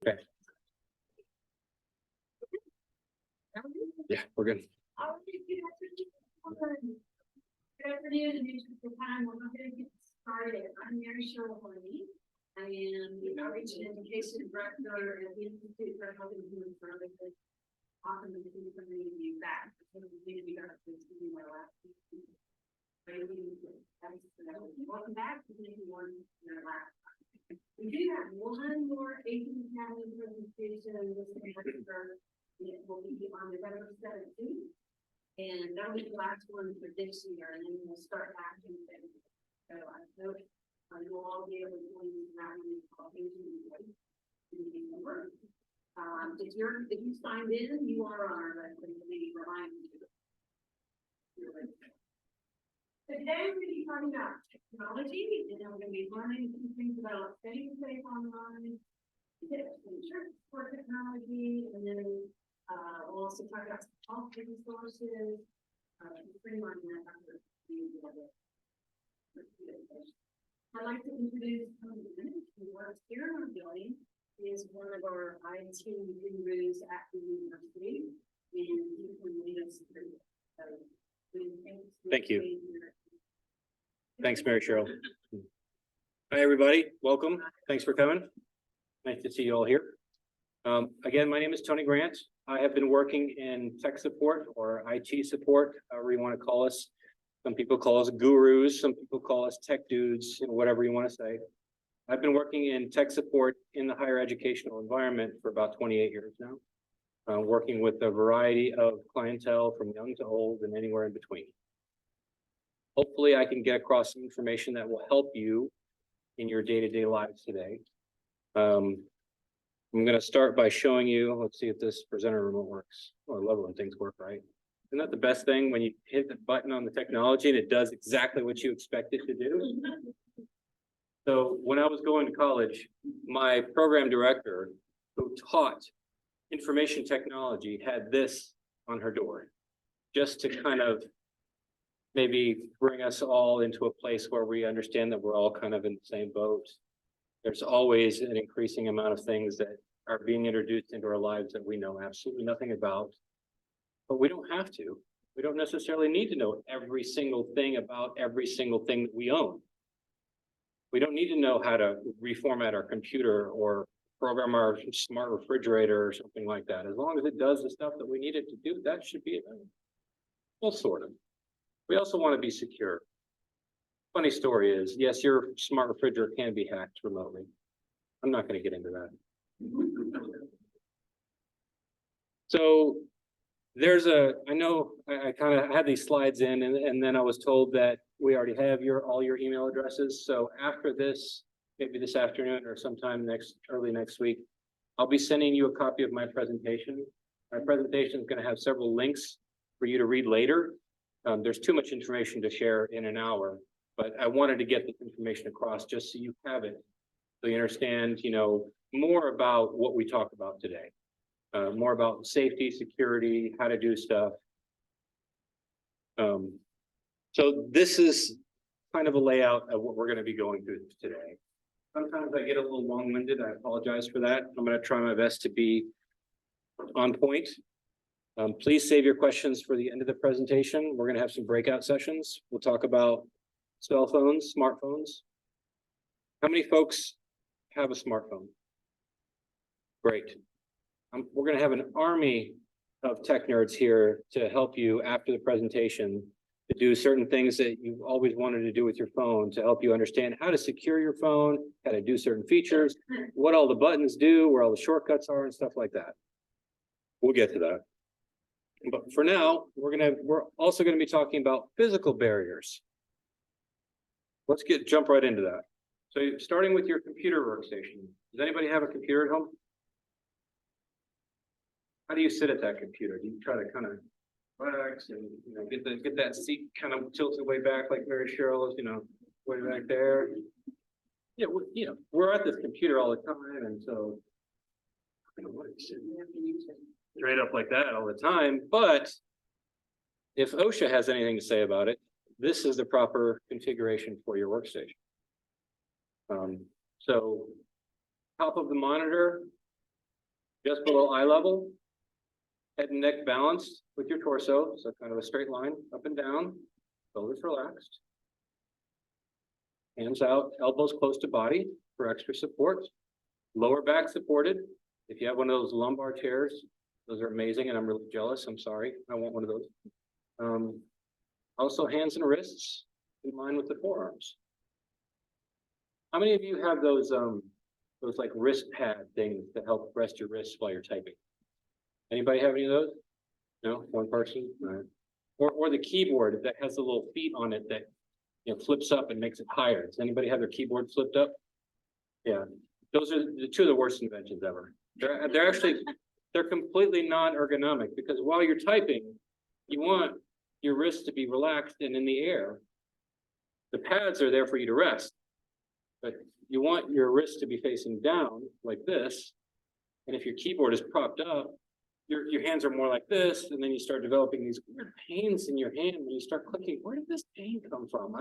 Okay. Yeah, we're good. Good afternoon, and thanks for the time. We're going to get started. I'm Mary Cheryl Hardy. I am the Outreach and Education Director at the Institute for Health and Human Services. Often the things I'm going to be back. Welcome back to anyone in their last time. We do have one more 18 County presentation this semester. It will be on November 17th. And that'll be the last one for this year, and then we'll start back in February. So I hope you'll all be able to join me in that one. If you signed in, you are on our list, and we'll be reminding you. Today we're going to be talking about technology, and then we're going to be learning some things about staying safe online, tips and tricks for technology, and then we'll also talk about health resources. Pretty much that. I'd like to introduce Tony Bennett, who works here in our building. He is one of our IT gurus at the university, and he can lead us through it. Thank you. Thanks, Mary Cheryl. Hi, everybody. Welcome. Thanks for coming. Nice to see you all here. Again, my name is Tony Grant. I have been working in tech support or IT support, however you want to call us. Some people call us gurus, some people call us tech dudes, whatever you want to say. I've been working in tech support in the higher educational environment for about 28 years now, working with a variety of clientele from young to old and anywhere in between. Hopefully I can get across some information that will help you in your day-to-day lives today. I'm going to start by showing you, let's see if this presenter remote works. Oh, I love it when things work right. Isn't that the best thing when you hit the button on the technology and it does exactly what you expect it to do? So when I was going to college, my program director who taught information technology had this on her door, just to kind of maybe bring us all into a place where we understand that we're all kind of in the same boat. There's always an increasing amount of things that are being introduced into our lives that we know absolutely nothing about, but we don't have to. We don't necessarily need to know every single thing about every single thing that we own. We don't need to know how to reformat our computer or program our smart refrigerator or something like that. As long as it does the stuff that we need it to do, that should be enough. Well, sort of. We also want to be secure. Funny story is, yes, your smart refrigerator can be hacked remotely. I'm not going to get into that. So there's I know I kind of had these slides in, and then I was told that we already have all your email addresses. So after this, maybe this afternoon or sometime early next week, I'll be sending you a copy of my presentation. My presentation is going to have several links for you to read later. There's too much information to share in an hour, but I wanted to get this information across just so you have it, so you understand, more about what we talk about today, more about safety, security, how to do stuff. So this is kind of a layout of what we're going to be going through today. Sometimes I get a little long-winded. I apologize for that. I'm going to try my best to be on point. Please save your questions for the end of the presentation. We're going to have some breakout sessions. We'll talk about cell phones, smartphones. How many folks have a smartphone? Great. We're going to have an army of tech nerds here to help you after the presentation to do certain things that you've always wanted to do with your phone, to help you understand how to secure your phone, how to do certain features, what all the buttons do, where all the shortcuts are and stuff like that. We'll get to that. But for now, we're also going to be talking about physical barriers. Let's jump right into that. So starting with your computer workstation. Does anybody have a computer at home? How do you sit at that computer? Do you try to kind of relax and get that seat kind of tilted way back like Mary Cheryl is, way back there? Yeah, we're at this computer all the time, and so straight up like that all the time. But if OSHA has anything to say about it, this is the proper configuration for your workstation. So top of the monitor, just below eye level. Head and neck balanced with your torso, so kind of a straight line up and down, shoulders relaxed. Hands out, elbows close to body for extra support. Lower back supported. If you have one of those lumbar chairs, those are amazing, and I'm really jealous. I'm sorry. I want one of those. Also, hands and wrists in line with the forearms. How many of you have those like wrist pad things that help rest your wrists while you're typing? Anybody have any of those? No, one person. All right. Or the keyboard that has the little feet on it that flips up and makes it higher. Does anybody have their keyboard flipped up? Yeah, those are the two of the worst inventions ever. They're completely non-ergonomic because while you're typing, you want your wrists to be relaxed and in the air. The pads are there for you to rest, but you want your wrists to be facing down like this. And if your keyboard is propped up, your hands are more like this, and then you start developing these weird pains in your hand when you start clicking. Where did this pain come from?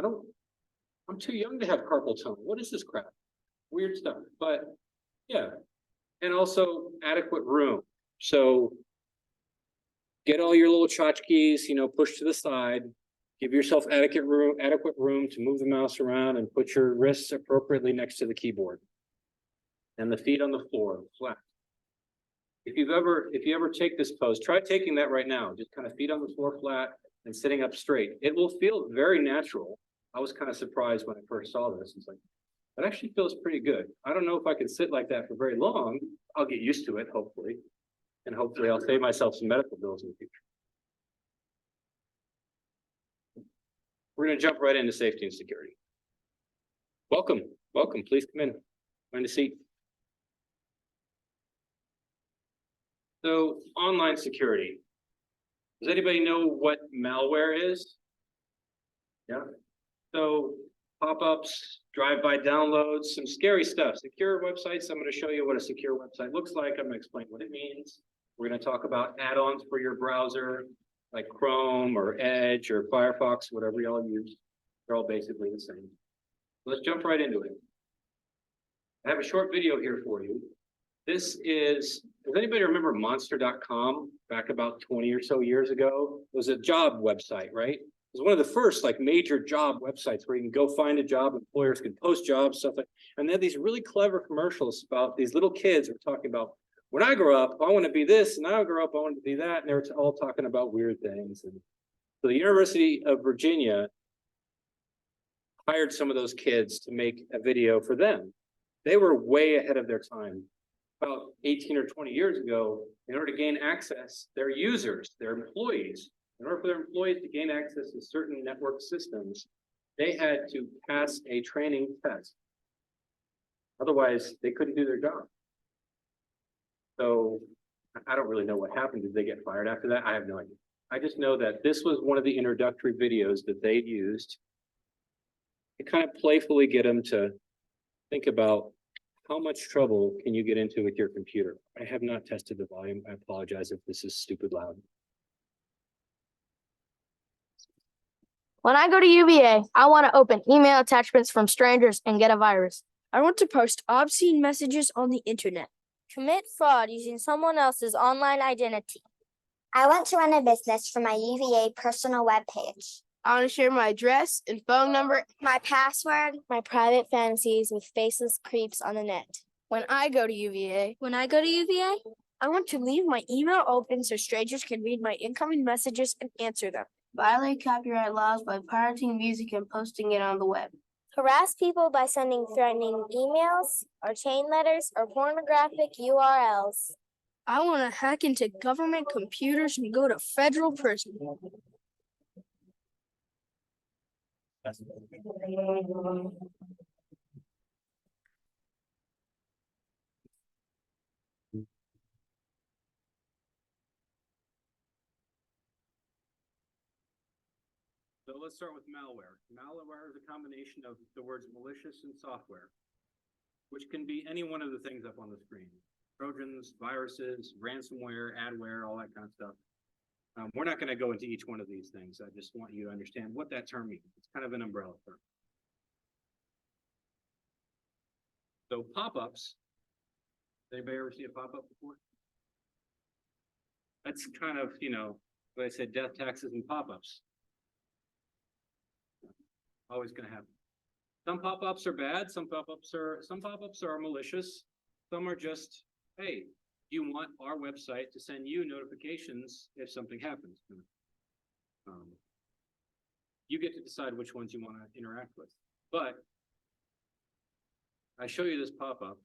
I'm too young to have carpal tunnel. What is this crap? Weird stuff. But yeah, and also adequate room. So get all your little tchotchkes, push to the side. Give yourself adequate room to move the mouse around and put your wrists appropriately next to the keyboard. And the feet on the floor, flat. If you ever take this pose, try taking that right now. Just kind of feet on the floor flat and sitting up straight. It will feel very natural. I was kind of surprised when I first saw this. It's like, that actually feels pretty good. I don't know if I can sit like that for very long. I'll get used to it, hopefully. And hopefully I'll save myself some medical bills in the future. We're going to jump right into safety and security. Welcome, please come in. Find a seat. So, online security. Does anybody know what malware is? Yeah. So, pop-ups, drive-by downloads, some scary stuff. Secure websites. I'm going to show you what a secure website looks like. I'm going to explain what it means. We're going to talk about add-ons for your browser, like Chrome or Edge or Firefox, whatever y'all use. They're all basically the same. Let's jump right into it. I have a short video here for you. Does anybody remember Monster.com back about 20 or so years ago? It was a job website, right? It was one of the first like major job websites where you can go find a job, employers can post jobs, stuff like, and they had these really clever commercials about these little kids who were talking about, when I grow up, I want to be this, and I grow up, I want to be that, and they were all talking about weird things. And so the University of Virginia hired some of those kids to make a video for them. They were way ahead of their time. About 18 or 20 years ago, in order to gain access, their users, their employees, in order for their employees to gain access to certain network systems, they had to pass a training test. Otherwise, they couldn't do their job. So I don't really know what happened. Did they get fired after that? I have no idea. I just know that this was one of the introductory videos that they used to kind of playfully get them to think about how much trouble can you get into with your computer. I have not tested the volume. I apologize if this is stupid loud. When I go to UVA, I want to open email attachments from strangers and get a virus. I want to post obscene messages on the internet. Commit fraud using someone else's online identity. I want to run a business from my UVA personal webpage. I want to share my address and phone number, My password, My private fantasies with faceless creeps on the net. when I go to UVA. When I go to UVA, I want to leave my email open so strangers can read my incoming messages and answer them. Violate copyright laws by pirating music and posting it on the web. harass people by sending threatening emails or chain letters or pornographic URLs. I want to hack into government computers and go to federal prison. So let's start with malware. Malware is a combination of the words malicious and software, which can be any one of the things up on the screen. Trojans, viruses, ransomware, adware, all that kind of stuff. We're not going to go into each one of these things. I just want you to understand what that term means. It's kind of an umbrella term. So pop-ups. Anybody ever see a pop-up before? That's kind of, what I said, death, taxes and pop-ups. Always gonna happen. Some pop-ups are bad, some pop-ups are malicious. Some are just, hey, you want our website to send you notifications if something happens. You get to decide which ones you want to interact with. But I show you this pop-up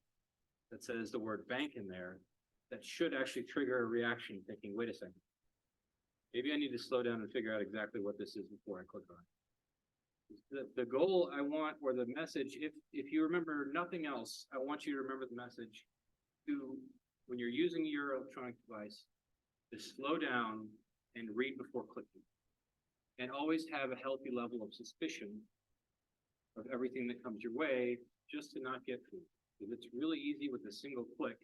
that says the word bank in there, that should actually trigger a reaction thinking, wait a second. Maybe I need to slow down and figure out exactly what this is before I click on it. The goal I want, or the message, if you remember nothing else, I want you to remember the message to, when you're using your electronic device, to slow down and read before clicking. And always have a healthy level of suspicion of everything that comes your way, just to not get fooled. Because it's really easy with a single click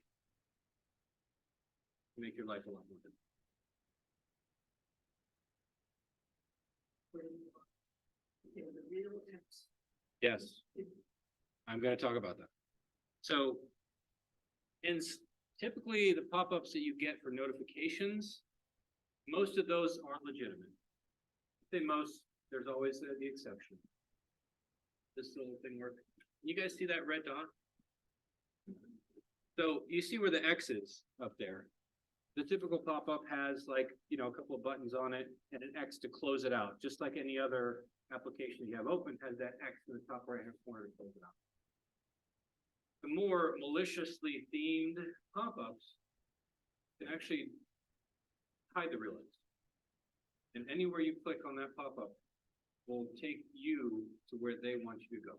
to make your life a lot more difficult. Yes, I'm going to talk about that. So, typically the pop-ups that you get for notifications, most of those are legitimate. I say most, there's always the exception. This little thing works. You guys see that red dot? So you see where the X is up there. The typical pop-up has like, a couple of buttons on it and an X to close it out, just like any other application you have open has that X in the top right-hand corner to close it out. The more maliciously themed pop-ups can actually hide the real X. And anywhere you click on that pop-up will take you to where they want you to go.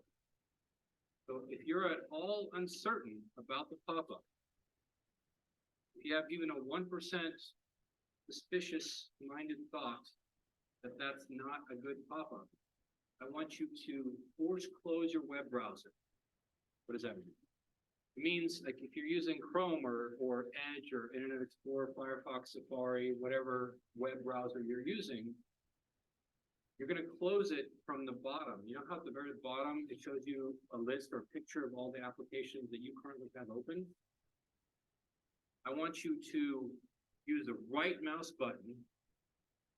So if you're at all uncertain about the pop-up, if you have even a 1% suspicious-minded thought that that's not a good pop-up, I want you to force close your web browser. What does that mean? It means like if you're using Chrome or Edge or Internet Explorer, Firefox, Safari, whatever web browser you're using, you're going to close it from the bottom. You know how at the very bottom it shows you a list or a picture of all the applications that you currently have open? I want you to use the right mouse button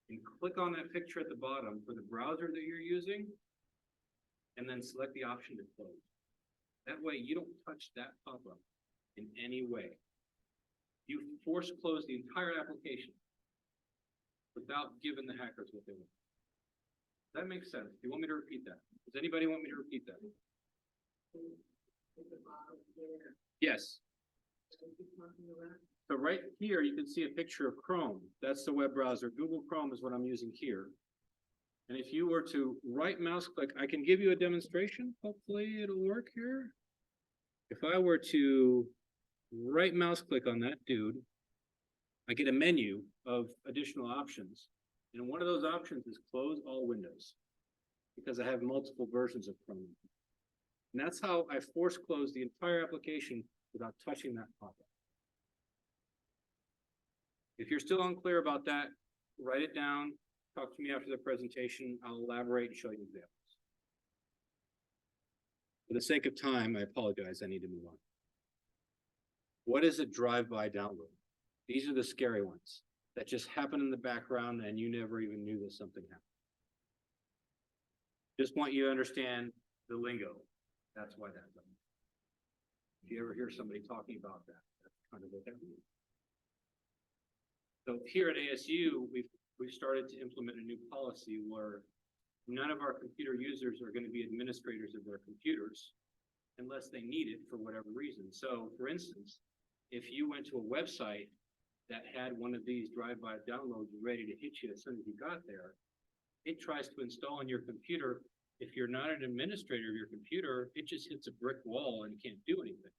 and click on that picture at the bottom for the browser that you're using, and then select the option to close. That way you don't touch that pop-up in any way. You force close the entire application without giving the hackers what they want. That makes sense. Do you want me to repeat that? Does anybody want me to repeat that? Yes. So right here, you can see a picture of Chrome. That's the web browser. Google Chrome is what I'm using here. And if you were to right mouse click, I can give you a demonstration. Hopefully it'll work here. If I were to right mouse click on that dude, I get a menu of additional options. And one of those options is close all windows, because I have multiple versions of Chrome. And that's how I force close the entire application without touching that pop-up. If you're still unclear about that, write it down, talk to me after the presentation. I'll elaborate and show you examples. For the sake of time, I apologize, I need to move on. What is a drive-by download? These are the scary ones that just happen in the background and you never even knew that something happened. Just want you to understand the lingo. That's why that's done. If you ever hear somebody talking about that, that's kind of what that means. So here at ASU, we've started to implement a new policy where none of our computer users are going to be administrators of their computers unless they need it for whatever reason. So for instance, if you went to a website that had one of these drive-by downloads ready to hit you as soon as you got there, it tries to install on your computer. If you're not an administrator of your computer, it just hits a brick wall and can't do anything.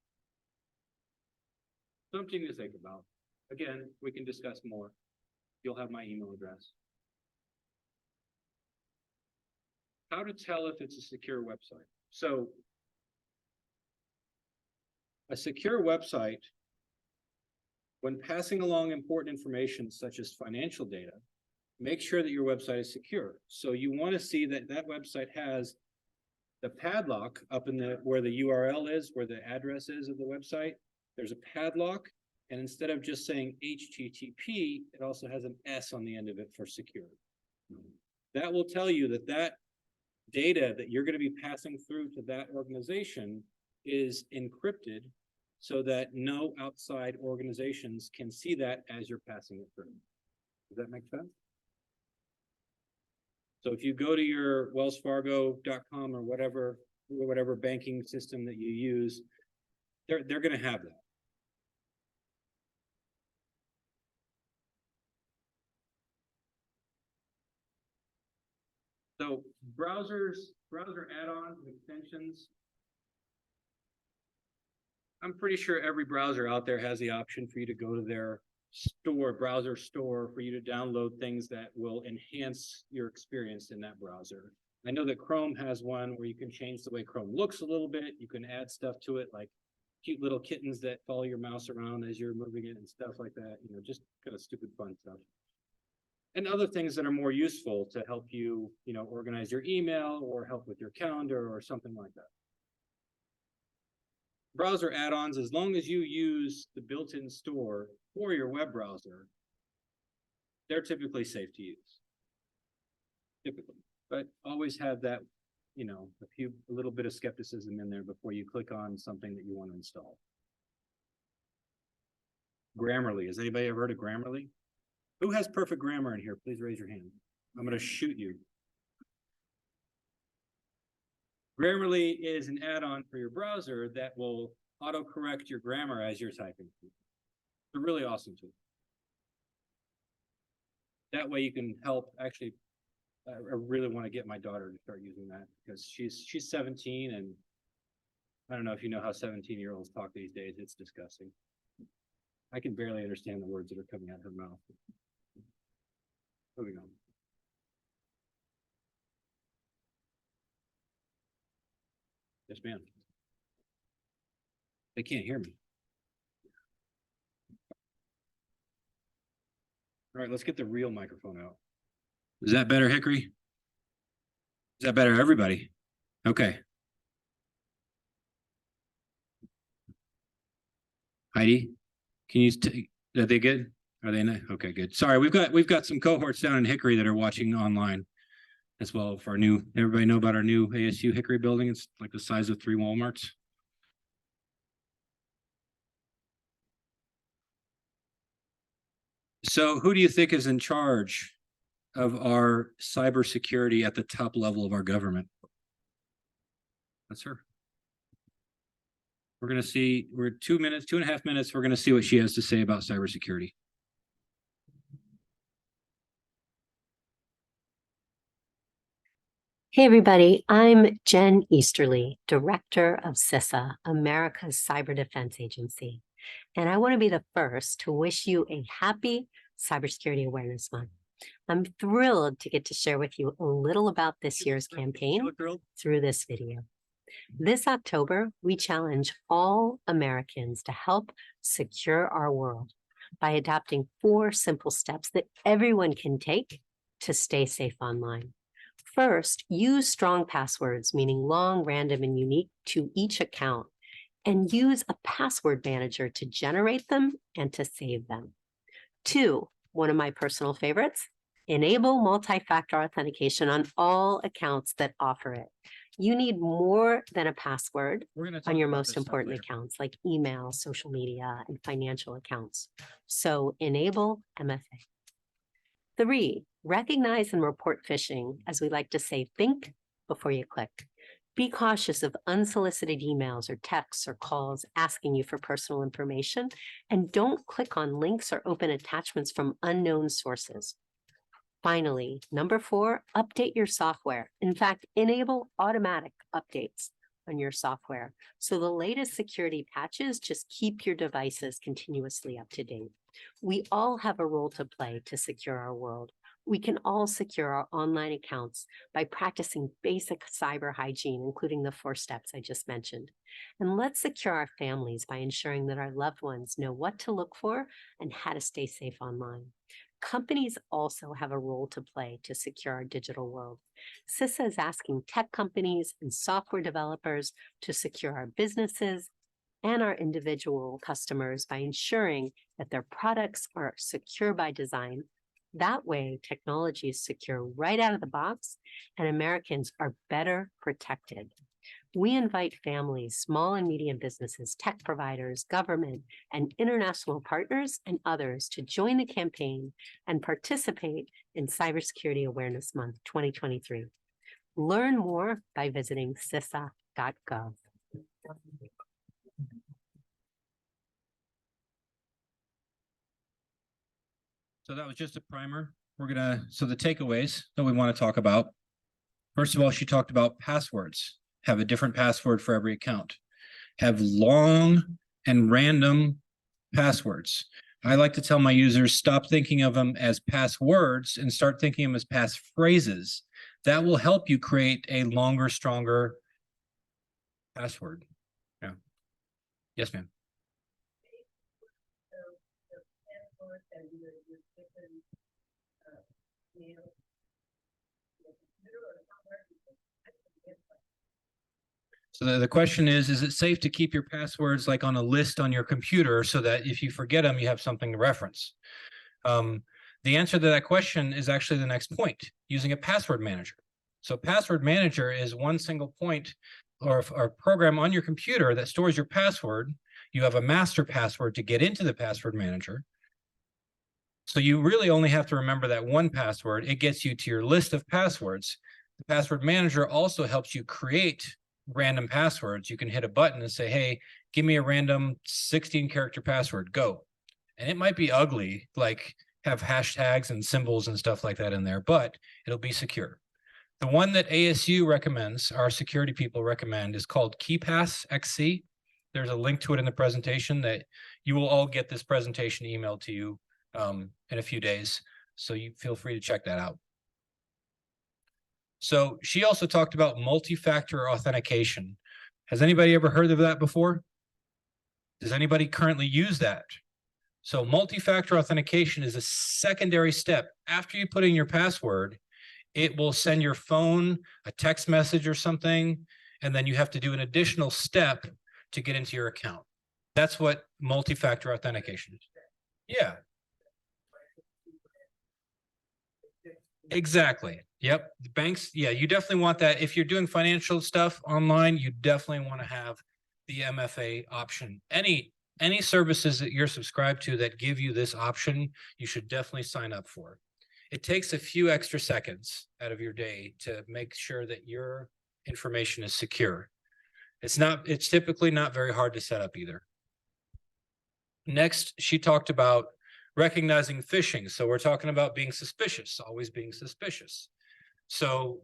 Something to think about. Again, we can discuss more. You'll have my email address. How to tell if it's a secure website. So, a secure website, when passing along important information such as financial data, make sure that your website is secure. So you want to see that that website has the padlock up in the where the URL is, where the address is of the website. There's a padlock, And instead of just saying HTTP, it also has an S on the end of it for secure. That will tell you that that data that you're going to be passing through to that organization is encrypted so that no outside organizations can see that as you're passing it through. Does that make sense? So if you go to your wellsfargo.com or whatever banking system that you use, they're going to have that. So browser add-ons and extensions. I'm pretty sure every browser out there has the option for you to go to their browser store, for you to download things that will enhance your experience in that browser. I know that Chrome has one where you can change the way Chrome looks a little bit. You can add stuff to it, like cute little kittens that follow your mouse around as you're moving it and stuff like that. You know, just kind of stupid fun stuff. And other things that are more useful to help you, you know, organize your email or help with your calendar or something like that. Browser add-ons, as long as you use the built-in store for your web browser, they're typically safe to use. Typically, but always have that, you know, a little bit of skepticism in there before you click on something that you want to install. Grammarly, has anybody ever heard of Grammarly? Who has perfect grammar in here? Please raise your hand. I'm going to shoot you. Grammarly is an add-on for your browser that will autocorrect your grammar as you're typing. It's a really awesome tool. That way you can help. Actually, I really want to get my daughter to start using that because she's 17, and I don't know if you know how 17-year-olds talk these days. It's disgusting. I can barely understand the words that are coming out of her mouth. Moving on. Yes, ma'am. They can't hear me. All right, let's get the real microphone out. Is that better, Hickory? Is that better, everybody? Okay. Heidi, can you are they good? Are they not? Okay, good. Sorry, we've got some cohorts down in Hickory that are watching online as well. For our new, everybody know about our new ASU Hickory building? It's like the size of 3 Walmarts. So who do you think is in charge of our cybersecurity at the top level of our government? That's her. We're going to see, we're 2.5 minutes. We're going to see what she has to say about cybersecurity. Hey, everybody. I'm Jen Easterly, Director of CISA, America's Cyber Defense Agency. And I want to be the first to wish you a happy Cybersecurity Awareness Month. I'm thrilled to get to share with you a little about this year's campaign through this video. This October, we challenge all Americans to help secure our world by adopting 4 simple steps that everyone can take to stay safe online. First, use strong passwords, meaning long, random, and unique to each account, and use a password manager to generate them and to save them. 2, one of my personal favorites, enable multi-factor authentication on all accounts that offer it. You need more than a password on your most important accounts like email, social media, and financial accounts. So enable MFA. 3, recognize and report phishing. As we like to say, think before you click. Be cautious of unsolicited emails or texts or calls asking you for personal information, and don't click on links or open attachments from unknown sources. Finally, number 4, update your software. In fact, enable automatic updates on your software. So the latest security patches just keep your devices continuously up to date. We all have a role to play to secure our world. We can all secure our online accounts by practicing basic cyber hygiene, including the 4 steps I just mentioned. And let's secure our families by ensuring that our loved ones know what to look for and how to stay safe online. Companies also have a role to play to secure our digital world. CISA is asking tech companies and software developers to secure our businesses and our individual customers by ensuring that their products are secure by design. That way, technology is secure right out of the box, and Americans are better protected. We invite families, small and medium businesses, tech providers, government, and international partners and others to join the campaign and participate in Cybersecurity Awareness Month 2023. Learn more by visiting CISA.gov. So that was just a primer. So the takeaways that we want to talk about. First of all, she talked about passwords. Have a different password for every account. Have long and random passwords. I like to tell my users, stop thinking of them as passwords and start thinking of them as passphrases. That will help you create a longer, stronger password. Yeah. Yes, ma'am. So the question is it safe to keep your passwords like on a list on your computer so that if you forget them, you have something to reference? The answer to that question is actually the next point, using a password manager. So password manager is one single point or program on your computer that stores your password. You have a master password to get into the password manager. So you really only have to remember that one password. It gets you to your list of passwords. The password manager also helps you create random passwords. You can hit a button and say, hey, give me a random 16-character password, go. And it might be ugly, like have hashtags and symbols and stuff like that in there, but it'll be secure. The one that ASU recommends, our security people recommend, is called KeePass XC. There's a link to it in the presentation that you will all get this presentation emailed to you in a few days. So you feel free to check that out. So she also talked about multi-factor authentication. Has anybody ever heard of that before? Does anybody currently use that? So multi-factor authentication is a secondary step. After you put in your password, it will send your phone a text message or something, and then you have to do an additional step to get into your account. That's what multi-factor authentication is. Yeah. Exactly. Yep. The banks, yeah, you definitely want that. If you're doing financial stuff online, you definitely want to have the MFA option. Any services that you're subscribed to that give you this option, you should definitely sign up for. It takes a few extra seconds out of your day to make sure that your information is secure. It's typically not very hard to set up either. Next, she talked about recognizing phishing. So we're talking about being suspicious, always being suspicious. So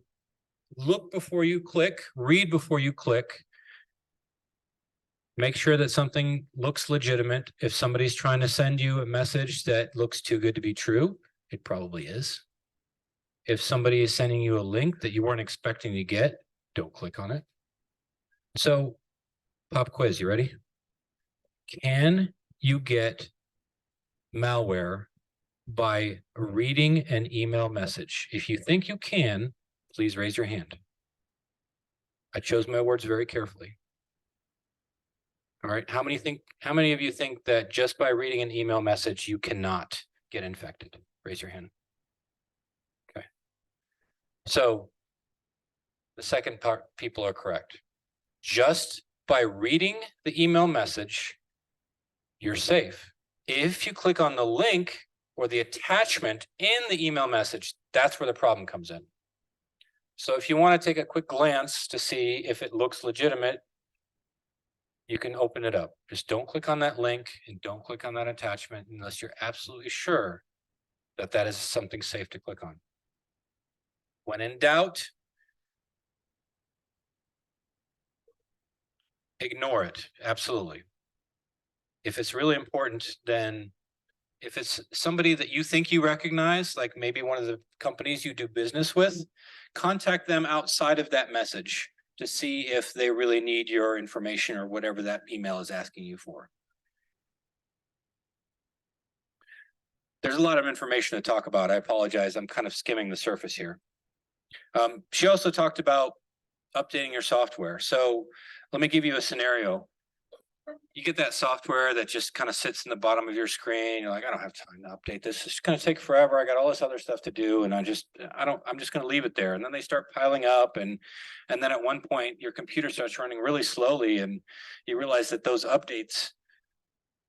look before you click, read before you click. Make sure that something looks legitimate. If somebody's trying to send you a message that looks too good to be true, it probably is. If somebody is sending you a link that you weren't expecting to get, don't click on it. So, pop quiz, you ready? Can you get malware by reading an email message? If you think you can, please raise your hand. I chose my words very carefully. All right, how many of you think that just by reading an email message, you cannot get infected? Raise your hand. Okay. So the second part, people are correct. Just by reading the email message, you're safe. If you click on the link or the attachment in the email message, that's where the problem comes in. So if you want to take a quick glance to see if it looks legitimate, you can open it up. Just don't click on that link and don't click on that attachment unless you're absolutely sure that that is something safe to click on. When in doubt, ignore it. Absolutely. If it's really important, then if it's somebody that you think you recognize, like maybe one of the companies you do business with, contact them outside of that message to see if they really need your information or whatever that email is asking you for. There's a lot of information to talk about. I apologize. I'm kind of skimming the surface here. She also talked about updating your software. So let me give you a scenario. you get that software that just kind of sits in the bottom of your screen. You're like, I don't have time to update this. It's gonna take forever. I got all this other stuff to do, and I'm just gonna leave it there. And then they start piling up, and then at one point your computer starts running really slowly, and you realize that those updates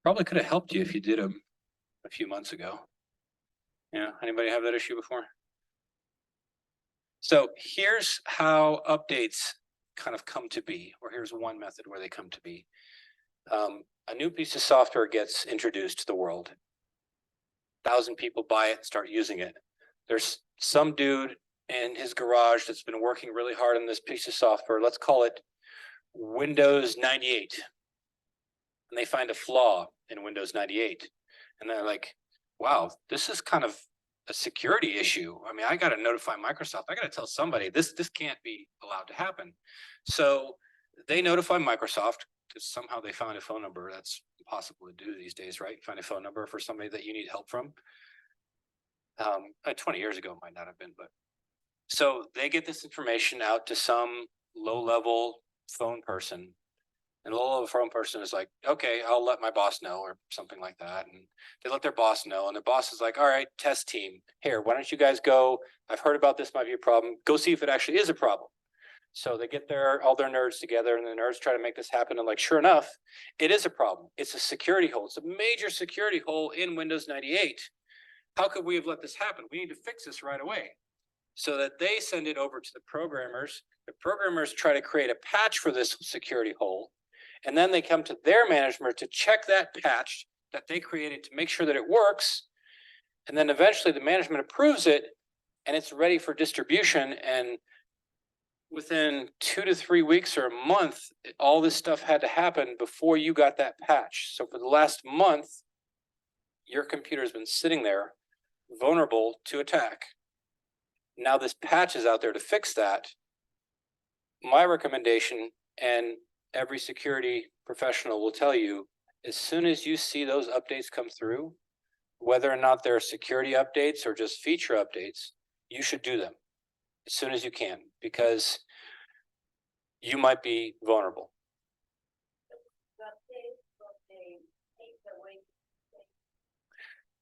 probably could have helped you if you did them a few months ago. Yeah, anybody have that issue before? So here's how updates kind of come to be, or here's one method where they come to be. A new piece of software gets introduced to the world. 1,000 people buy it, start using it. There's some dude in his garage that's been working really hard on this piece of software. Let's call it Windows 98. And they find a flaw in Windows 98. And they're like, wow, this is kind of a security issue. I mean, I got to notify Microsoft. I got to tell somebody this can't be allowed to happen. So they notify Microsoft, because somehow they found a phone number. That's impossible to do these days, right? Find a phone number for somebody that you need help from. 20 years ago might not have been, but so they get this information out to some low-level phone person. And the low-level phone person is like, okay, I'll let my boss know, or something like that. And they let their boss know, and the boss is like, all right, test team, here, why don't you guys go? I've heard about this might be a problem. Go see if it actually is a problem. So they get all their nerds together, and the nerds try to make this happen. And like, sure enough, it is a problem. It's a security hole. It's a major security hole in Windows 98. How could we have let this happen? We need to fix this right away. So that they send it over to the programmers. The programmers try to create a patch for this security hole. And then they come to their management to check that patch that they created to make sure that it works. And then eventually the management approves it, and it's ready for distribution. And within 2 to 3 weeks or a month, all this stuff had to happen before you got that patch. So for the last month, your computer has been sitting there vulnerable to attack. Now this patch is out there to fix that. My recommendation, and every security professional will tell you, as soon as you see those updates come through, whether or not they're security updates or just feature updates, you should do them as soon as you can, because you might be vulnerable.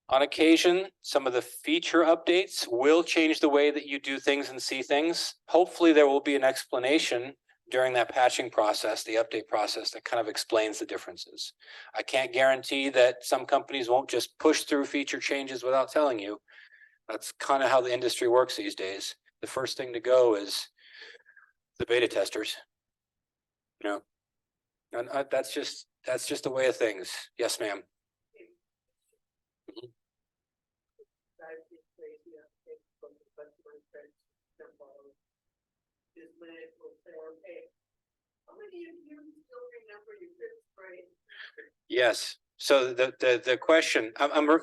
On occasion, some of the feature updates will change the way that you do things and see things. Hopefully there will be an explanation during that patching process, the update process, that kind of explains the differences. I can't guarantee that some companies won't just push through feature changes without telling you. That's kind of how the industry works these days. The first thing to go is the beta testers. You know, and that's just the way of things. Yes, ma'am. Yes. So the question, I'm going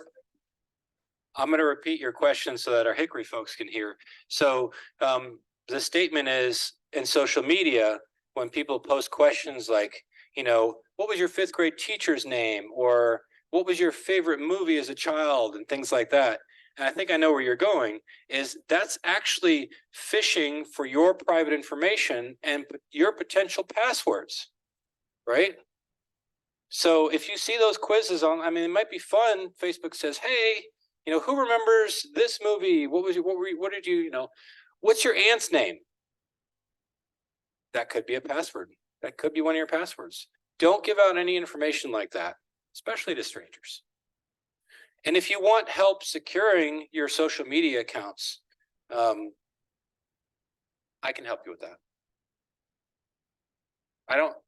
to repeat your question so that our Hickory folks can hear. So the statement is, in social media, when people post questions like, what was your 5th grade teacher's name? Or what was your favorite movie as a child? And things like that. And I think I know where you're going, is that's actually phishing for your private information and your potential passwords, right? So if you see those quizzes on, it might be fun. Facebook says, hey, who remembers this movie? What's your aunt's name? That could be a password. That could be one of your passwords. Don't give out any information like that, especially to strangers. And if you want help securing your social media accounts, I can help you with that.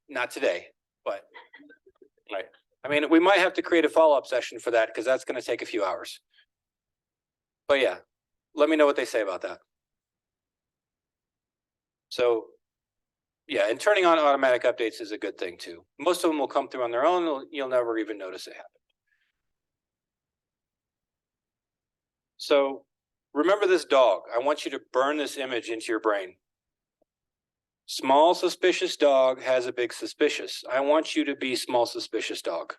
Not today, but right. We might have to create a follow-up session for that, because that's going to take a few hours. But yeah, let me know what they say about that. So yeah, and turning on automatic updates is a good thing too. Most of them will come through on their own. You'll never even notice it happen. So remember this dog. I want you to burn this image into your brain. Small suspicious dog has a big suspicious. I want you to be small suspicious dog.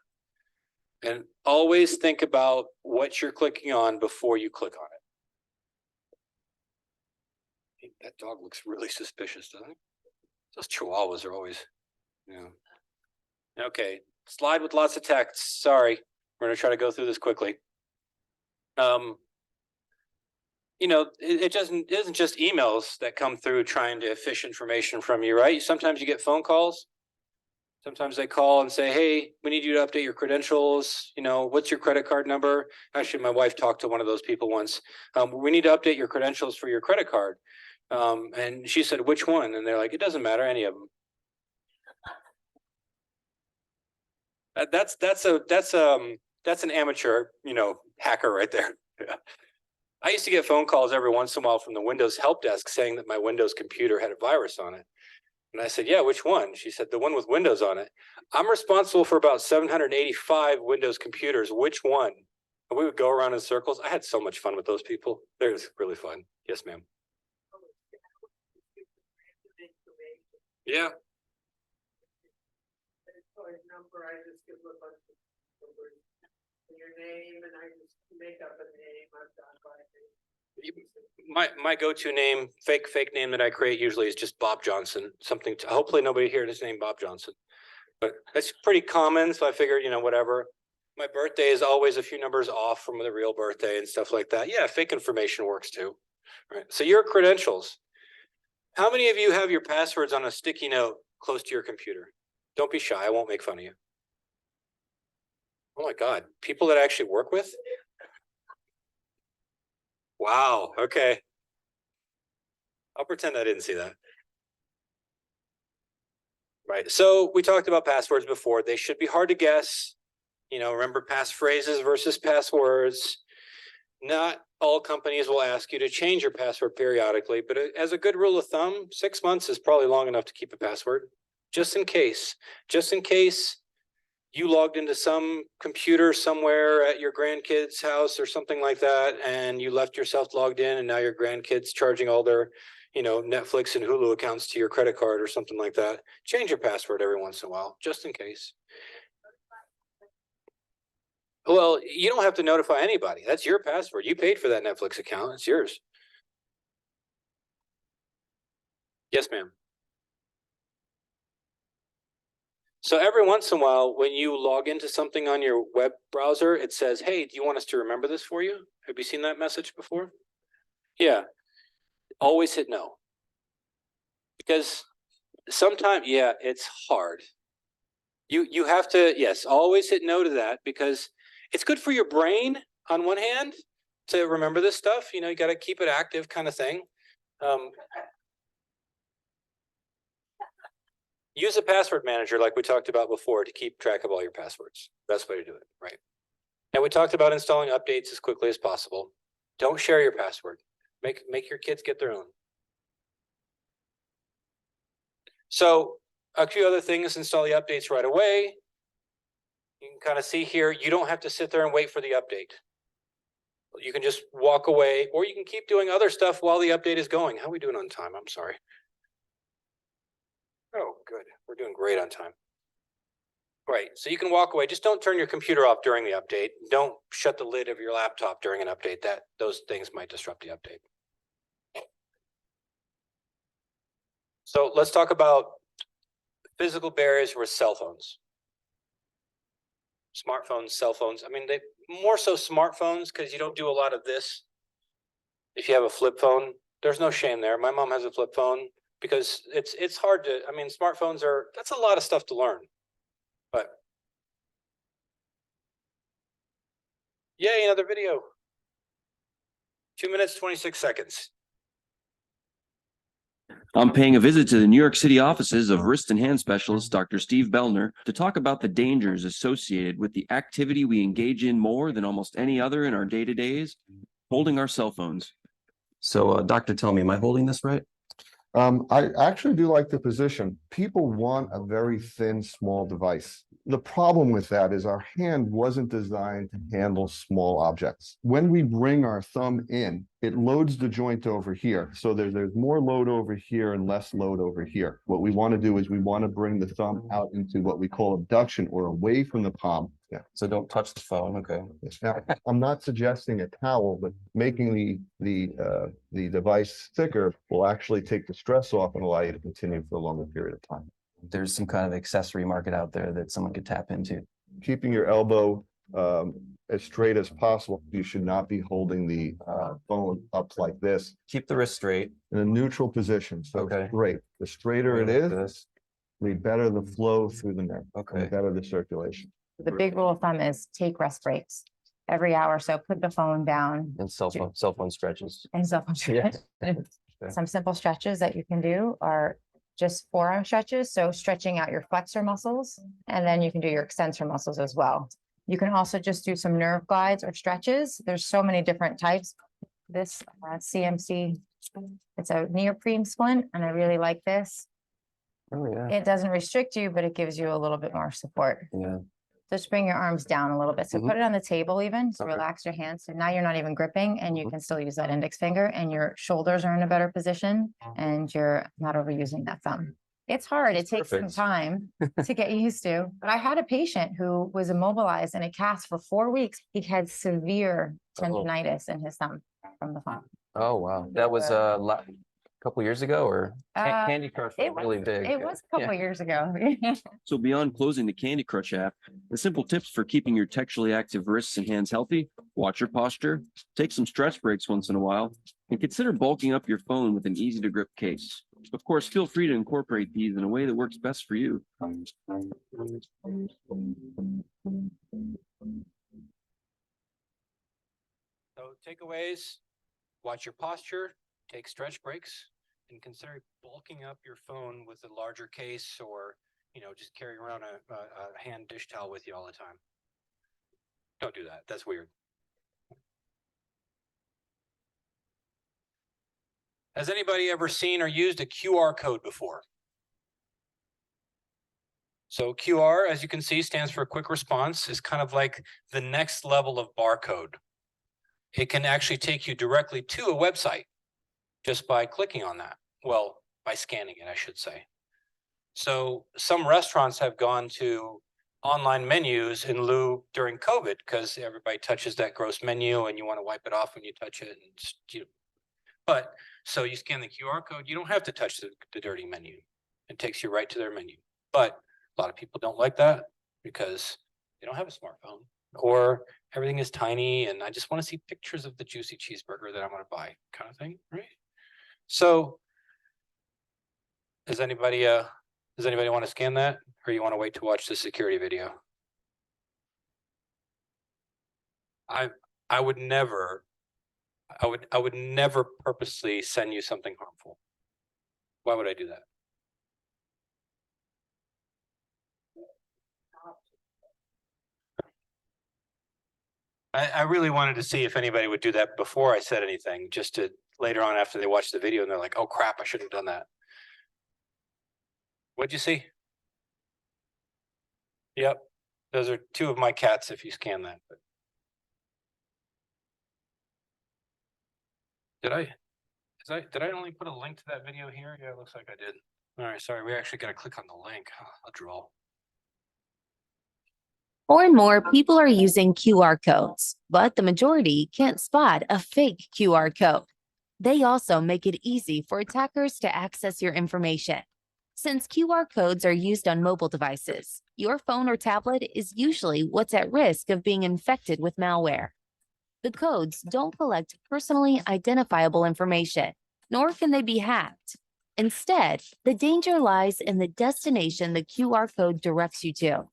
And always think about what you're clicking on before you click on it. That dog looks really suspicious, doesn't it? Those chihuahuas are always, Okay. slide with lots of text. Sorry, we're gonna try to go through this quickly. You know, it isn't just emails that come through trying to fish information from you, right? Sometimes you get phone calls. Sometimes they call and say, hey, we need you to update your credentials. You know, what's your credit card number? Actually, my wife talked to one of those people once. We need to update your credentials for your credit card. And she said, which one? And they're like, it doesn't matter, any of them. That's an amateur, you know, hacker right there. Yeah. I used to get phone calls every once in a while from the Windows help desk saying that my Windows computer had a virus on it. And I said, yeah, which one? She said, the one with Windows on it. I'm responsible for about 785 Windows computers. Which one? And we would go around in circles. I had so much fun with those people. It was really fun. Yes, ma'am. Yeah. Number, I just give a bunch of numbers and your name, and I just make up a name. I've done My go-to name, fake name that I create usually is just Bob Johnson. Something to, hopefully nobody here is named Bob Johnson, but that's pretty common. So I figured, you know, whatever. My birthday is always a few numbers off from the real birthday and stuff like that. Yeah, fake information works too. Right. So your credentials. How many of you have your passwords on a sticky note close to your computer? Don't be shy. I won't make fun of you. Oh my God, people that I actually work with? Wow, okay. I'll pretend I didn't see that. Right, so we talked about passwords before. They should be hard to guess. You know, remember passphrases versus passwords. Not all companies will ask you to change your password periodically, but as a good rule of thumb, 6 months is probably long enough to keep a password. Just in case you logged into some computer somewhere at your grandkid's house or something like that, and you left yourself logged in, and now your grandkids charging all their, you know, Netflix and Hulu accounts to your credit card or something like that. Change your password every once in a while, just in case. Well, you don't have to notify anybody. That's your password. You paid for that Netflix account. It's yours. Yes, ma'am. So every once in a while, when you log into something on your web browser, it says, hey, do you want us to remember this for you? Have you seen that message before? Yeah. Always hit no. Because sometimes, yeah, it's hard. You have to, yes, always hit no to that, because it's good for your brain on one hand to remember this stuff. You know, you got to keep it active kind of thing. Use a password manager like we talked about before to keep track of all your passwords. Best way to do it, right? And we talked about installing updates as quickly as possible. Don't share your password. Make your kids get their own. So a few other things, install the updates right away. You can kind of see here, you don't have to sit there and wait for the update. You can just walk away, or you can keep doing other stuff while the update is going. How are we doing on time? I'm sorry. Oh, good. We're doing great on time. Right. So you can walk away. Just don't turn your computer off during the update. Don't shut the lid of your laptop during an update. Those things might disrupt the update. So let's talk about physical barriers with cell phones. Smartphones, cell phones. I mean, they more so smartphones, because you don't do a lot of this. If you have a flip phone, there's no shame there. My mom has a flip phone. Because it's hard to, I mean, smartphones that's a lot of stuff to learn. But yay, another video. 2 minutes, 26 seconds. I'm paying a visit to the New York City offices of wrist and hand specialist Dr. Steve Bellner to talk about the dangers associated with the activity we engage in more than almost any other in our day-to-days, holding our cell phones. So, doctor, tell me, am I holding this right? I actually do like the position. People want a very thin, small device. The problem with that is our hand wasn't designed to handle small objects. When we bring our thumb in, it loads the joint over here. So there's more load over here and less load over here. What we want to do is we want to bring the thumb out into what we call abduction, or away from the palm. Yeah. So don't touch the phone. Okay. Now, I'm not suggesting a towel, but making the device thicker will actually take the stress off and allow you to continue for a longer period of time. there's some kind of accessory market out there that someone could tap into. Keeping your elbow as straight as possible. You should not be holding the phone up like this Keep the wrist straight. in a neutral position. So Okay. great. The straighter it Like is, this. the better the flow through the nerve, the Okay. better the circulation. The big rule of thumb is take rest breaks. Every hour or so, put the phone down And cell phone stretches. and so Yeah. some simple stretches that you can do are just forearm stretches. So stretching out your flexor muscles, and then you can do your extensor muscles as well. You can also just do some nerve glides or stretches. There's so many different types. This CMC, it's a neoprene splint, and I really like this. Oh, yeah. It doesn't restrict you, but it gives you a little bit more support. Yeah. Just bring your arms down a little bit. So Mhm. put it on the table even, so Okay. relax your hands. So now you're not even gripping and you Mhm. can still use that index finger and your shoulders are in a better position and you're not overusing that thumb. It's hard. It takes some Perfect. time to get used to. But I had a patient who was immobilized in a cast for 4 weeks. He had severe tendonitis in his thumb from the phone. Oh, wow. That was couple years ago, or Candy Crush was It really was, big. it was a couple Yeah. years ago. So beyond closing the Candy Crush app, the simple tips for keeping your textually active wrists and hands healthy: watch your posture, take some stretch breaks once in a while, and consider bulking up your phone with an easy to grip case. Of course, feel free to incorporate these in a way that works best for you. So takeaways, watch your posture, take stretch breaks, and consider bulking up your phone with a larger case, or, just carry around a hand dish towel with you all the time. Don't do that. That's weird. Has anybody ever seen or used a QR code before? So QR, as you can see, stands for quick response. Is kind of like the next level of barcode. It can actually take you directly to a website just by clicking on that. Well, by scanning it, I should say. So some restaurants have gone to online menus in lieu during COVID because everybody touches that gross menu and you want to wipe it off when you touch it. But so you scan the QR code, you don't have to touch the dirty menu. It takes you right to their menu. But a lot of people don't like that because they don't have a smartphone, or everything is tiny and I just want to see pictures of the juicy cheeseburger that I'm going to buy, kind of thing, right? So does anybody want to scan that, or you want to wait to watch the security video? I would never purposely send you something harmful. Why would I do that? I really wanted to see if anybody would do that before I said anything, just to later on after they watch the video and they're like, oh crap, I shouldn't have done that. What'd you see? Yep, those are two of my cats if you scan that. Did I only put a link to that video here? Yeah, it looks like I did. All right, sorry, we actually got to click on the link. I'll draw. More and more people are using QR codes, but the majority can't spot a fake QR code. They also make it easy for attackers to access your information. Since QR codes are used on mobile devices, your phone or tablet is usually what's at risk of being infected with malware. The codes don't collect personally identifiable information, nor can they be hacked. Instead, the danger lies in the destination the QR code directs you to.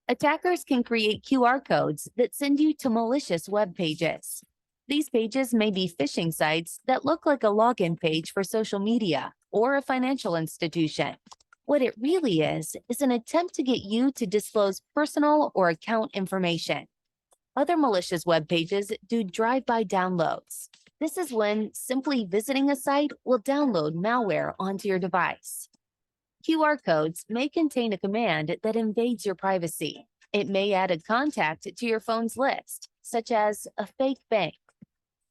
Attackers can create QR codes that send you to malicious web pages. These pages may be phishing sites that look like a login page for social media or a financial institution. What it really is an attempt to get you to disclose personal or account information. Other malicious web pages do drive-by downloads. This is when simply visiting a site will download malware onto your device. QR codes may contain a command that invades your privacy. It may add a contact to your phone's list, such as a fake bank.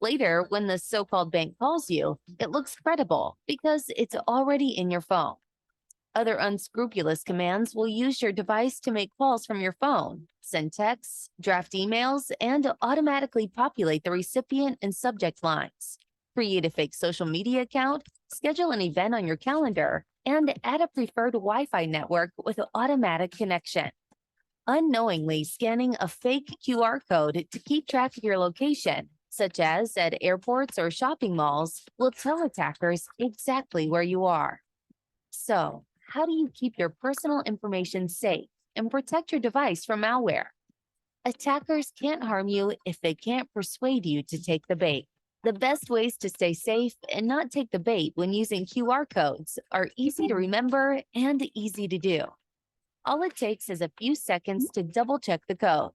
Later, when the so-called bank calls you, it looks credible because it's already in your phone. Other unscrupulous commands will use your device to make calls from your phone, send texts, draft emails, and automatically populate the recipient and subject lines. Create a fake social media account, schedule an event on your calendar, And add a preferred Wi-Fi network with automatic connection. Unknowingly scanning a fake QR code to keep track of your location, such as at airports or shopping malls, will tell attackers exactly where you are. So, how do you keep your personal information safe and protect your device from malware? Attackers can't harm you if they can't persuade you to take the bait. The best ways to stay safe and not take the bait when using QR codes are easy to remember and easy to do. All it takes is a few seconds to double check the code.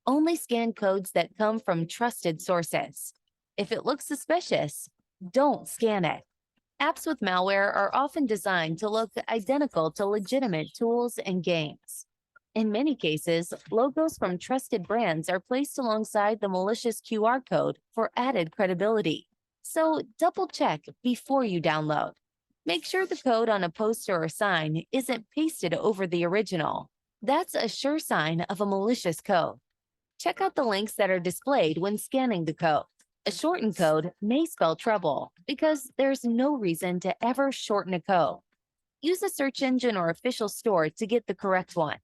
Only scan codes that come from trusted sources. If it looks suspicious, don't scan it. Apps with malware are often designed to look identical to legitimate tools and games. In many cases, logos from trusted brands are placed alongside the malicious QR code for added credibility. So double check before you download. Make sure the code on a poster or sign isn't pasted over the original. That's a sure sign of a malicious code. Check out the links that are displayed when scanning the code. A shortened code may spell trouble because there's no reason to ever shorten a code. Use a search engine or official store to get the correct one.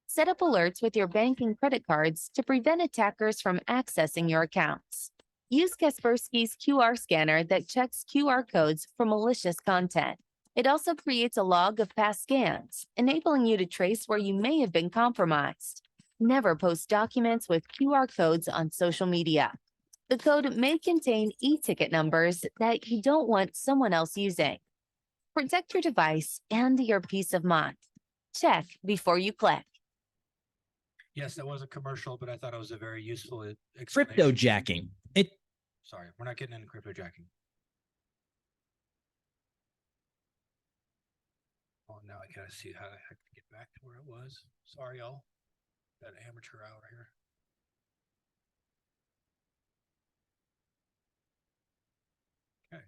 Set up alerts with your bank and credit cards to prevent attackers from accessing your accounts. Use Kaspersky's QR scanner that checks QR codes for malicious content. It also creates a log of past scans, enabling you to trace where you may have been compromised. Never post documents with QR codes on social media. The code may contain e-ticket numbers that you don't want someone else using. Protect your device and your peace of mind. Check before you click. Yes, that was a commercial, but I thought it was a very useful Crypto jacking. Sorry, we're not getting into crypto jacking. Oh, now I gotta see how the heck to get back to where it was. Sorry, y'all. Got an amateur hour here. Okay,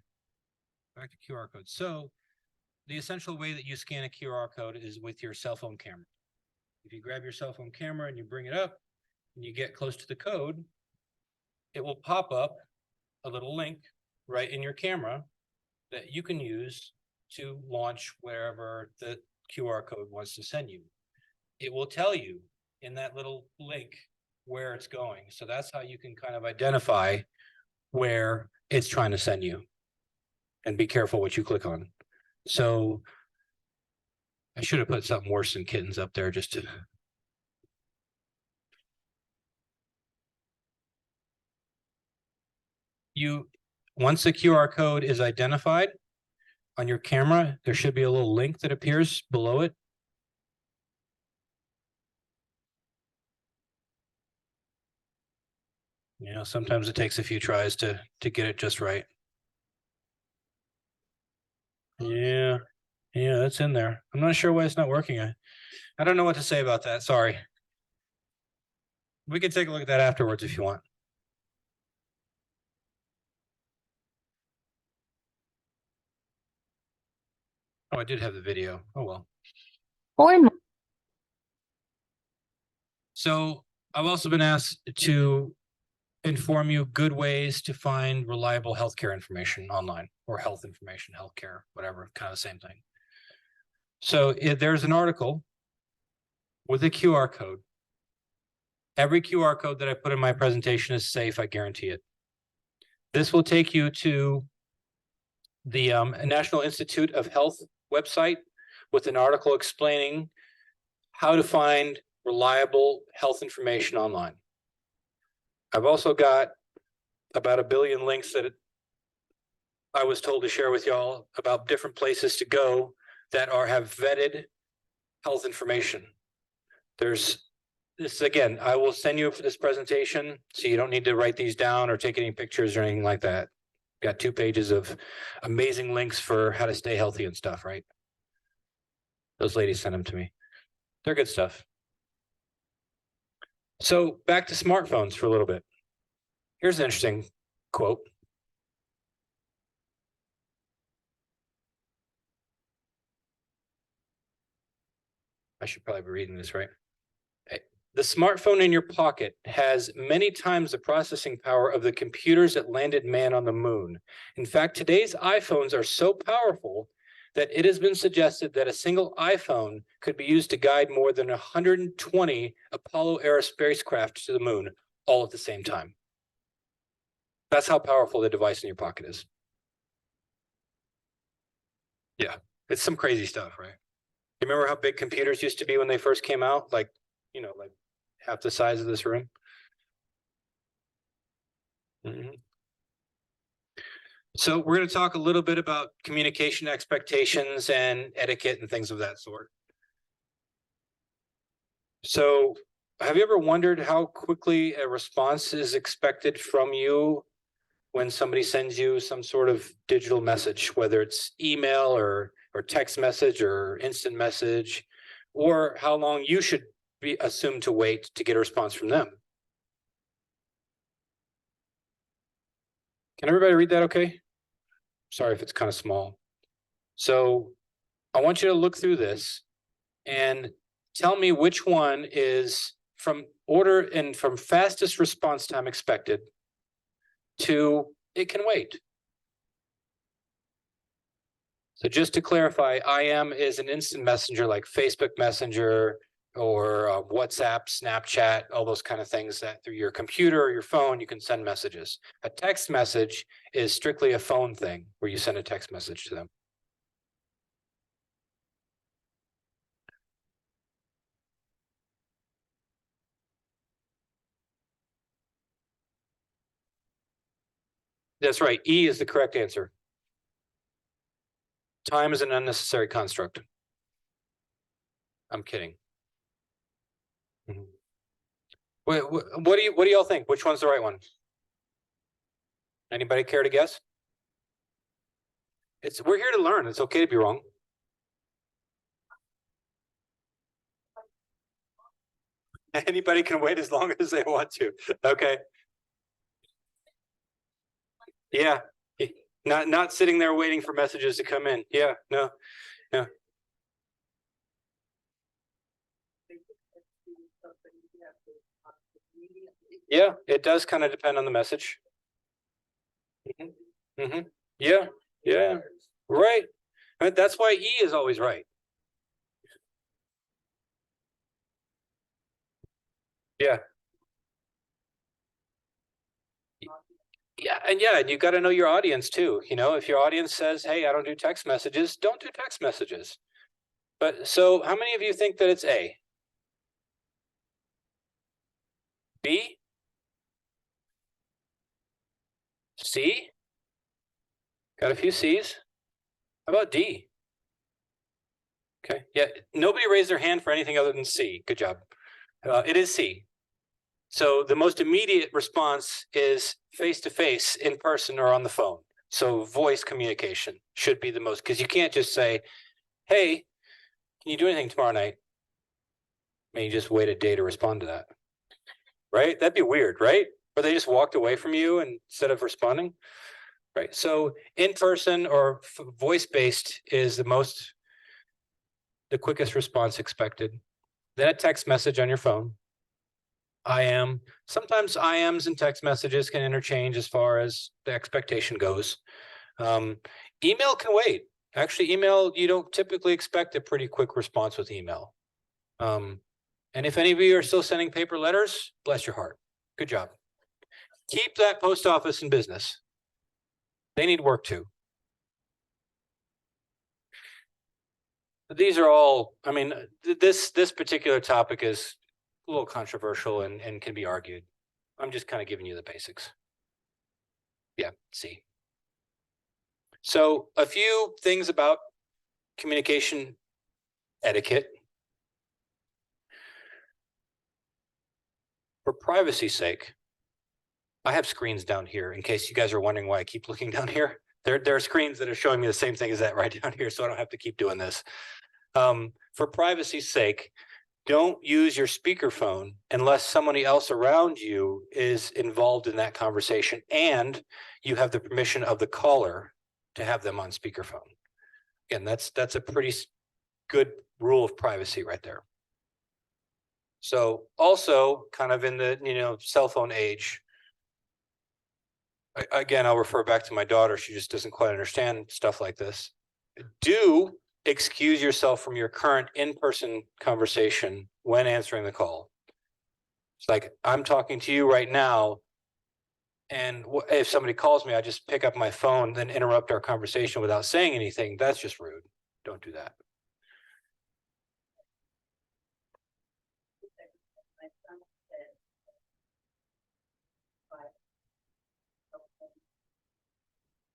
back to QR codes. So the essential way that you scan a QR code is with your cell phone camera. If you grab your cell phone camera and you bring it up and you get close to the code, it will pop up a little link right in your camera that you can use to launch wherever the QR code wants to send you. It will tell you in that little link where it's going. So that's how you can kind of identify where it's trying to send you. And be careful what you click on. So I should have put something worse than kittens up there just to. Once the QR code is identified on your camera, there should be a little link that appears below it. You know, sometimes it takes a few tries to get it just right. Yeah, that's in there. I'm not sure why it's not working. I don't know what to say about that. Sorry. We can take a look at that afterwards if you want. Oh, I did have the video. Oh, well. So I've also been asked to inform you good ways to find reliable healthcare information online, or health information, healthcare, whatever, kind of the same thing. So there's an article with a QR code. Every QR code that I put in my presentation is safe, I guarantee it. This will take you to the National Institute of Health website with an article explaining how to find reliable health information online. I've also got about 1 billion links that I was told to share with y'all about different places to go that have vetted health information. There's this, again, I will send you this presentation so you don't need to write these down or take any pictures or anything like that. Got 2 pages of amazing links for how to stay healthy and stuff, right? Those ladies sent them to me. They're good stuff. So back to smartphones for a little bit. Here's an interesting quote. I should probably be reading this right. The smartphone in your pocket has many times the processing power of the computers that landed man on the moon. In fact, today's iPhones are so powerful that it has been suggested that a single iPhone could be used to guide more than 120 Apollo era spacecraft to the moon all at the same time. That's how powerful the device in your pocket is. Yeah, it's some crazy stuff, right? You remember how big computers used to be when they first came out? Like, you know, like half the size of this room. So we're going to talk a little bit about communication expectations and etiquette and things of that sort. So have you ever wondered how quickly a response is expected from you when somebody sends you some sort of digital message, whether it's email or text message or instant message, or how long you should be assumed to wait to get a response from them? Can everybody read that okay? Sorry if it's kind of small. So I want you to look through this and tell me which one is from order and from fastest response time expected to it can wait. So just to clarify, IM is an instant messenger like Facebook Messenger or WhatsApp, Snapchat, all those kind of things that through your computer or your phone, you can send messages. A text message is strictly a phone thing where you send a text message to them. That's right. E is the correct answer. Time is an unnecessary construct. I'm kidding. What do y'all think? Which one's the right one? Anybody care to guess? We're here to learn. It's okay to be wrong. Anybody can wait as long as they want to. Okay. Yeah. Not sitting there waiting for messages to come in. Yeah, no. Yeah, it does kind of depend on the message. Yeah, right. That's why E is always right. Yeah. And you got to know your audience too. You know, if your audience says, hey, I don't do text messages, don't do text messages. But so how many of you think that it's A? B? C? Got a few C's. How about D? Okay, yeah, nobody raised their hand for anything other than C. Good job. It is C. So the most immediate response is face-to-face, in person, or on the phone. So voice communication should be the most, because you can't just say, hey, can you do anything tomorrow night? And you just wait a day to respond to that. Right? That'd be weird, right? Or they just walked away from you instead of responding. Right. So in person or voice-based is the quickest response expected. Then a text message on your phone. IM. Sometimes IMs and text messages can interchange as far as the expectation goes. Email can wait. Actually, email, you don't typically expect a pretty quick response with email. And if any of you are still sending paper letters, bless your heart. Good job. Keep that post office in business. They need work too. These are all, I mean, this particular topic is a little controversial and can be argued. I'm just kind of giving you the basics. Yeah, see. So a few things about communication etiquette. For privacy's sake, I have screens down here in case you guys are wondering why I keep looking down here. There are screens that are showing me the same thing as that right down here, so I don't have to keep doing this. For privacy's sake, don't use your speakerphone unless somebody else around you is involved in that conversation and you have the permission of the caller to have them on speakerphone. Again, that's a pretty good rule of privacy right there. So also kind of in the cell phone age, again, I'll refer back to my daughter. She just doesn't quite understand stuff like this. do excuse yourself from your current in-person conversation when answering the call. It's like, I'm talking to you right now, and if somebody calls me, I just pick up my phone, then interrupt our conversation without saying anything. That's just rude. Don't do that.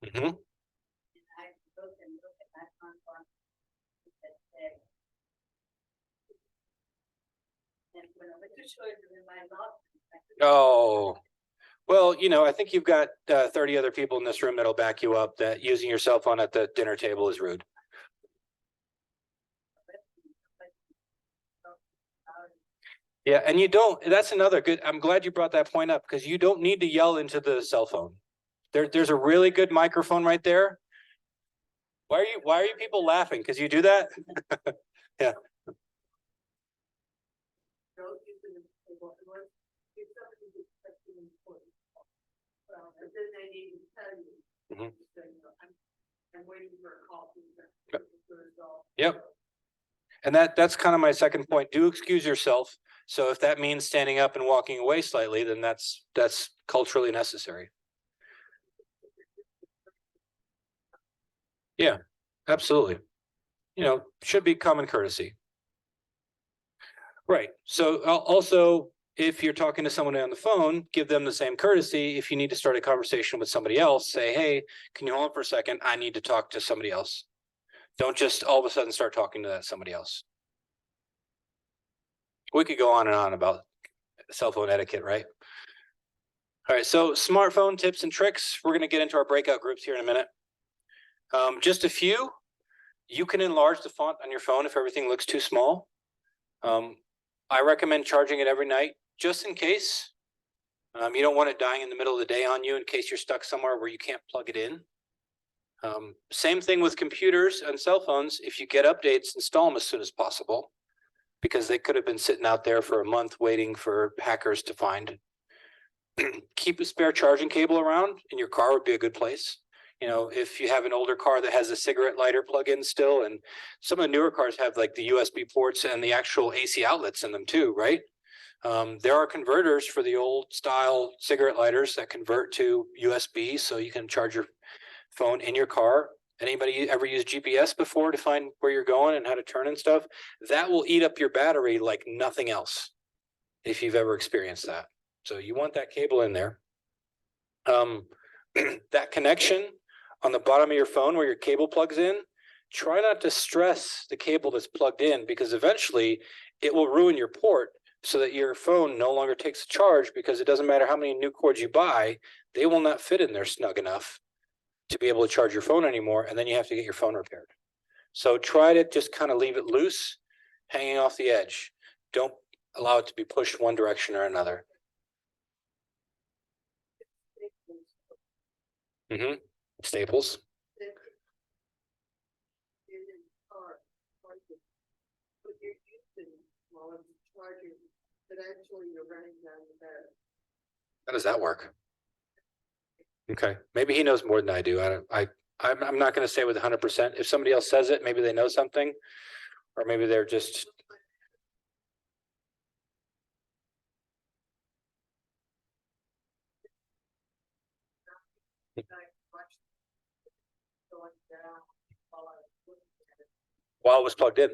Mm-hmm. Oh, well, you know, I think you've got 30 other people in this room that'll back you up that using your cell phone at the dinner table is rude. Yeah, and you don't, that's another good, I'm glad you brought that point up, because you don't need to yell into the cell phone. There's a really good microphone right there. Why are you people laughing? Because you do that? Yeah. Mhm. Yep. And that's kind of my second point. Do excuse yourself. So if that means standing up and walking away slightly, then that's culturally necessary. Yeah, absolutely. You know, should be common courtesy. Right. So also, if you're talking to someone on the phone, give them the same courtesy. If you need to start a conversation with somebody else, say, hey, can you hold on for a second? I need to talk to somebody else. Don't just all of a sudden start talking to that somebody else. We could go on and on about cell phone etiquette, right? All right, so smartphone tips and tricks. We're going to get into our breakout groups here in a minute. Just a few. You can enlarge the font on your phone if everything looks too small. I recommend charging it every night, just in case. You don't want it dying in the middle of the day on you in case you're stuck somewhere where you can't plug it in. Same thing with computers and cell phones. If you get updates, install them as soon as possible, because they could have been sitting out there for a month waiting for hackers to find. Keep a spare charging cable around in your car would be a good place. You know, if you have an older car that has a cigarette lighter plug-in still, and some of the newer cars have like the USB ports and the actual AC outlets in them too, right? There are converters for the old style cigarette lighters that convert to USB, so you can charge your phone in your car. Anybody ever use GPS before to find where you're going and how to turn and stuff? That will eat up your battery like nothing else, if you've ever experienced that. So you want that cable in there. That connection on the bottom of your phone where your cable plugs in, try not to stress the cable that's plugged in, because eventually it will ruin your port so that your phone no longer takes a charge, because it doesn't matter how many new cords you buy, they will not fit in there snug enough to be able to charge your phone anymore, and then you have to get your phone repaired. So try to just kind of leave it loose, hanging off the edge. Don't allow it to be pushed one direction or another. Mm-hmm. Staples. How does that work? Okay, maybe he knows more than I do. I'm not going to say with 100%. If somebody else says it, maybe they know something, or maybe they're just. While it was plugged in.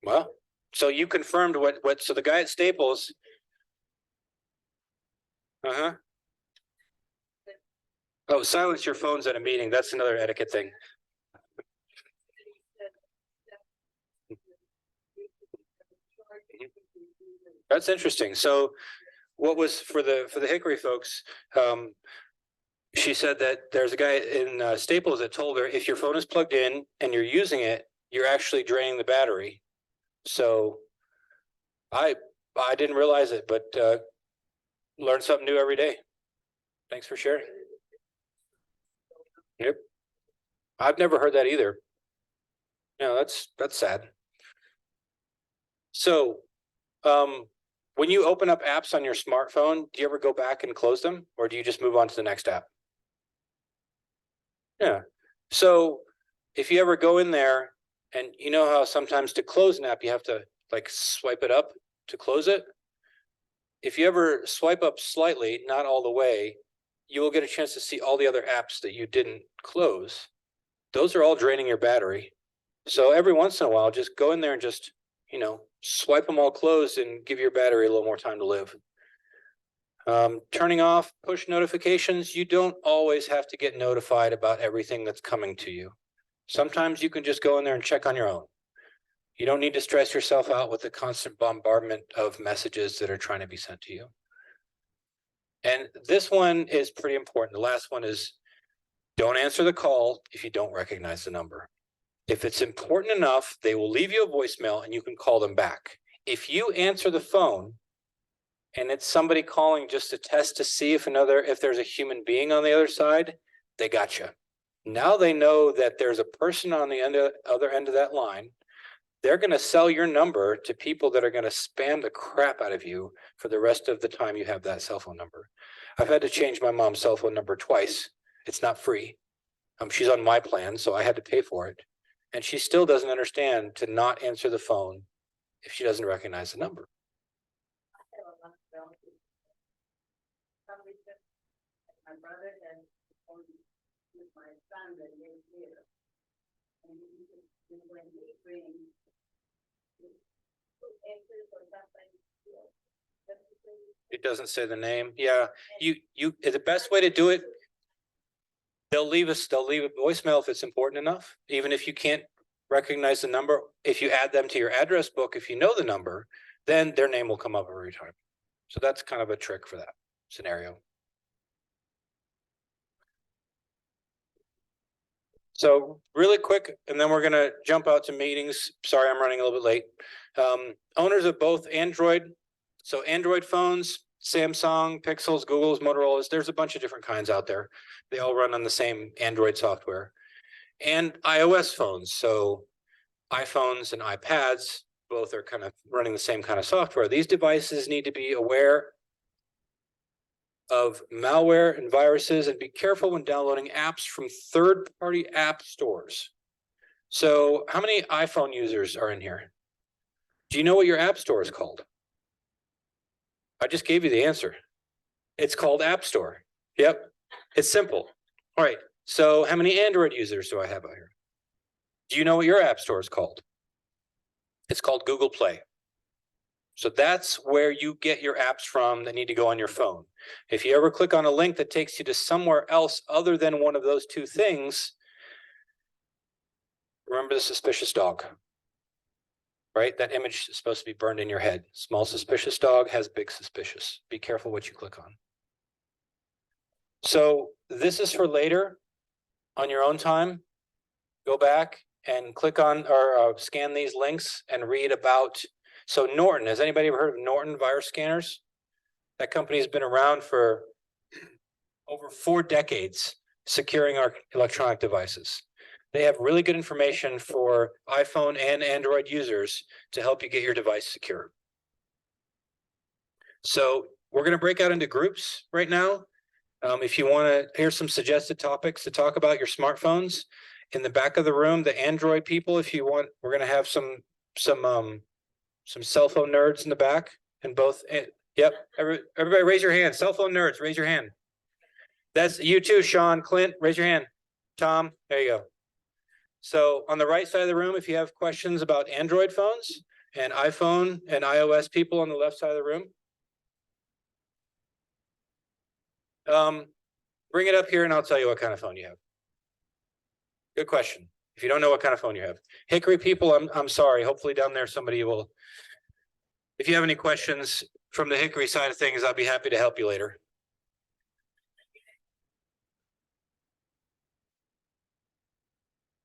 Well, so you confirmed what, so the guy at Staples. Uh-huh. Oh, silence your phones at a meeting. That's another etiquette thing. That's interesting. So what was for the Hickory folks, she said that there's a guy in Staples that told her if your phone is plugged in and you're using it, you're actually draining the battery. So I didn't realize it, but learn something new every day. Thanks for sharing. Yep. I've never heard that either. No, that's sad. So when you open up apps on your smartphone, do you ever go back and close them, or do you just move on to the next app? Yeah. So if you ever go in there and you know how sometimes to close an app, you have to like swipe it up to close it. If you ever swipe up slightly, not all the way, you will get a chance to see all the other apps that you didn't close. Those are all draining your battery. So every once in a while, just go in there and just, swipe them all closed and give your battery a little more time to live. Turning off push notifications, you don't always have to get notified about everything that's coming to you. Sometimes you can just go in there and check on your own. You don't need to stress yourself out with the constant bombardment of messages that are trying to be sent to you. And this one is pretty important. The last one is don't answer the call if you don't recognize the number. If it's important enough, they will leave you a voicemail and you can call them back. If you answer the phone and it's somebody calling just to test to see if there's a human being on the other side, they got you. Now they know that there's a person on the other end of that line. They're going to sell your number to people that are going to spam the crap out of you for the rest of the time you have that cell phone number. I've had to change my mom's cell phone number twice. It's not free. She's on my plan, so I had to pay for it. And she still doesn't understand to not answer the phone if she doesn't recognize the number. My brother had with my son that lives here. And when he brings answers or something, It doesn't say the name. Yeah, the best way to do it, they'll leave a voicemail if it's important enough, even if you can't recognize the number. If you add them to your address book, if you know the number, then their name will come up every time. So that's kind of a trick for that scenario. So really quick, and then we're going to jump out to meetings. Sorry, I'm running a little bit late. Owners of both Android, so Android phones, Samsung, Pixels, Googles, Motorola's, there's a bunch of different kinds out there. They all run on the same Android software. And iOS phones, so iPhones and iPads, both are kind of running the same kind of software. These devices need to be aware of malware and viruses and be careful when downloading apps from third-party app stores. So how many iPhone users are in here? Do you know what your app store is called? I just gave you the answer. It's called App Store. Yep, it's simple. All right, so how many Android users do I have out here? Do you know what your app store is called? It's called Google Play. So that's where you get your apps from that need to go on your phone. If you ever click on a link that takes you to somewhere else other than one of those two things, remember the suspicious dog, right? That image is supposed to be burned in your head. Small suspicious dog has big suspicious. Be careful what you click on. So this is for later on your own time. Go back and click on or scan these links and read about. So Norton, has anybody ever heard of Norton virus scanners? That company has been around for over 4 decades, securing our electronic devices. They have really good information for iPhone and Android users to help you get your device secure. So we're going to break out into groups right now. If you want to hear some suggested topics to talk about your smartphones, in the back of the room, the Android people, if you want, we're going to have some cell phone nerds in the back and both. Yep. Everybody raise your hand. Cell phone nerds, raise your hand. That's you too, Sean, Clint, raise your hand. Tom, there you go. So on the right side of the room, if you have questions about Android phones and iPhone and iOS people on the left side of the room, bring it up here and I'll tell you what kind of phone you have. Good question. If you don't know what kind of phone you have. Hickory people, I'm sorry. Hopefully down there somebody will. If you have any questions from the Hickory side of things, I'll be happy to help you later.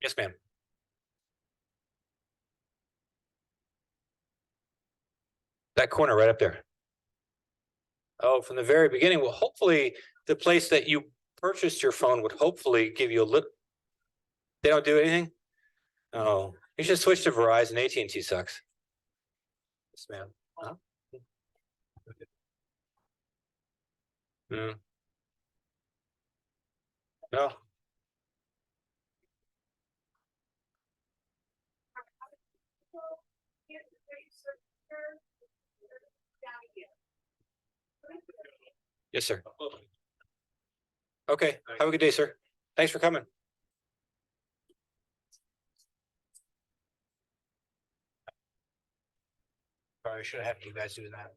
Yes, ma'am. That corner right up there. Oh, from the very beginning. Well, hopefully the place that you purchased your phone would hopefully give you a little. They don't do anything? Oh, you should switch to Verizon. AT&T sucks. Yes, ma'am. Huh? No. Yes, sir. Okay, have a good day, sir. Thanks for coming. Probably should have had you guys do that.